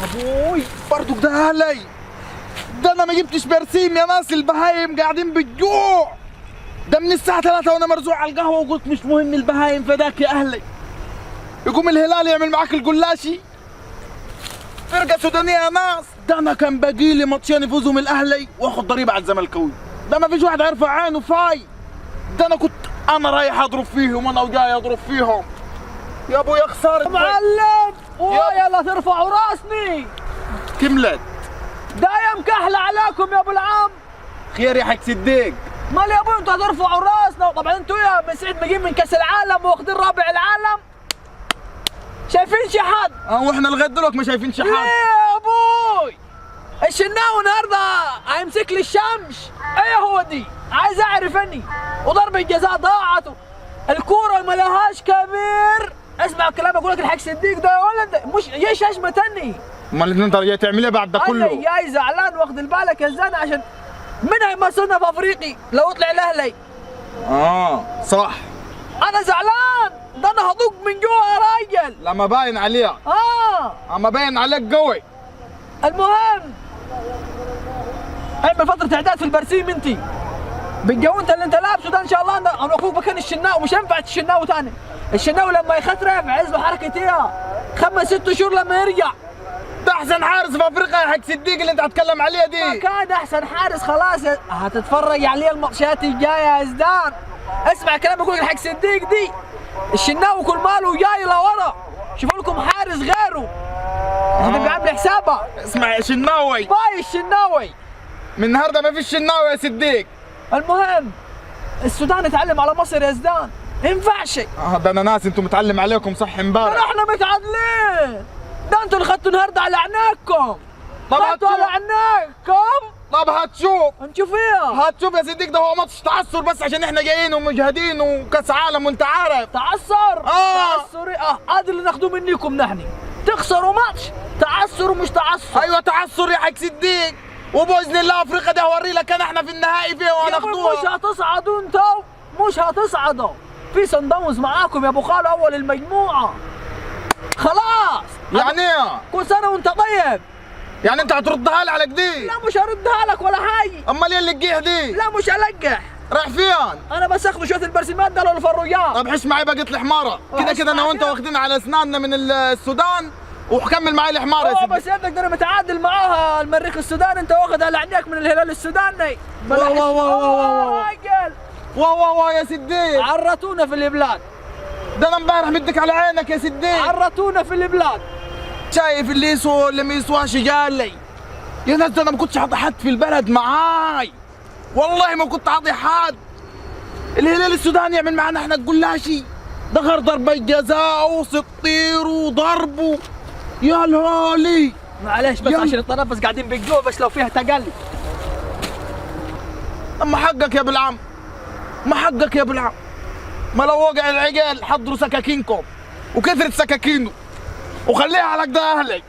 ابوي برضك ده اهلي. ده انا ما جبتش برسيم يا ناس، البهايم قاعدين بالجوع. ده من الساعة 3 وانا مرزوع على القهوة وقلت مش مهم البهايم فداك يا اهلي. يقوم الهلال يعمل معاك القلاشي. فرقة سودانية يا ناس. ده انا كان باقي لي ماتشين يفوزوا من الاهلي واخد ضريبة على الزملكاوي. ده ما فيش واحد هيرفع عينه فاي. ده انا رايح اضرب فيهم وانا وجاي اضرب فيهم. يا ابو يا خسارة معلم يلا ترفعوا راسني. كملت. ده يا مكحلة عليكم يا ابو العم. خير يا حق صديق. مال يا ابوي انتوا هترفعوا راسنا. طبعا انتوا يا من سعيد مجين من كاس العالم واخدين رابع العالم. شايفين شحات؟ واحنا لغايه دلوقتي ما شايفين شحات. ليه يا ابوي؟ الشناوي النهارده هيمسك لي الشمس. ايه هو دي؟ عايز اعرف اني. وضربة الجزاء ضاعت. الكورة ما لهاش كبير. اسمع الكلام اقول لك الحق صديق ده يا ولد مش جاي اشمتني. امال انت جاي تعمل ايه بعد ده كله؟ انا جاي زعلان واخد بالك يا زلمه عشان من هيمثلنا في افريقي لو طلع الاهلي. صح. انا زعلان. ده انا هضوق من جوا يا راجل. لما باين عليك. اما باين عليك قوي. المهم اعمل فترة اعداد في البرسيم انت. بالجو اللي انت لابسه ده ان شاء الله انا اخوك مكان الشناوي مش هينفع الشناوي ثاني. الشناوي لما يخترف عايز له حركة ايه 5 6 شهور لما يرجع. ده احسن حارس في افريقيا يا حق صديق اللي انت هتتكلم عليها دي. ما كان احسن حارس خلاص هتتفرج عليه الماتشات الجايه يا زدان. اسمع كلام اقول لك الحق صديق دي. الشناوي كل ماله جاي لورا. شوفوا لكم حارس غيره. هتبقى عامل حسابها. اسمع يا شناوي. باي الشناوي. من النهارده ما فيش شناوي يا صديق. المهم السودان اتعلم على مصر يا زدان. ينفعش. ده انا ناس انتم متعلم عليكم صح امبارح. احنا متعادلين. ده انتوا اللي خدتوا النهارده على عناقكم. طب خدتوا على عناقكم. طب هتشوف. نشوف ايه؟ هتشوف يا صديق. ده هو ماتش تعثر بس عشان احنا جايين ومجهدين وكاس عالم وانت عارف. تعثر؟ تعثر هذا اللي ناخذوه منكم نحن. تخسروا ماتش تعثر ومش تعثر. ايوه تعثر يا حق صديق. وباذن الله افريقيا ده هوري لك انا احنا في النهائي فيها وهناخدوها. مش هتصعدوا انتوا. مش هتصعدوا. في صن داونز معاكم يا ابو خالو اول المجموعه. خلاص. يعني ايه؟ كل سنه وانت طيب. يعني انت هتردها لي على كده؟ لا مش هردها لك ولا حاجه. امال ايه اللي تجيح دي؟ لا مش هلقح. رايح فين؟ انا بس اخذ شويه البرسيمات ده للفرويات. طب حش معي بقيت الحماره. كده كده انا وانت واخدين على اسناننا من السودان وكمل معي الحماره يا سيدي. بس يدك ده انا متعادل معاها المريخ السوداني. انت واخد على عينيك من الهلال السوداني. واو يا صديق. عرتونا في البلاد. ده انا امبارح مدك على عينك يا صديق. عرتونا في البلاد. شايف اللي يسوى واللي ما يسواش قال لي. يا ناس ده انا ما كنتش حاطي حد في البلد معاي. والله ما كنت حاطي حد. الهلال السوداني يعمل معانا احنا القلاشي. ده غير ضربة جزاء وسطير وضرب يا الهولي. معلش بس عشان التنفس قاعدين بالجو بس لو فيها تقلي. اما حقك يا بالعم. ما حقك يا بالعم. ما لو وقع العقال حضروا سكاكينكم وكثرة سكاكينه وخليها على قد اهلك.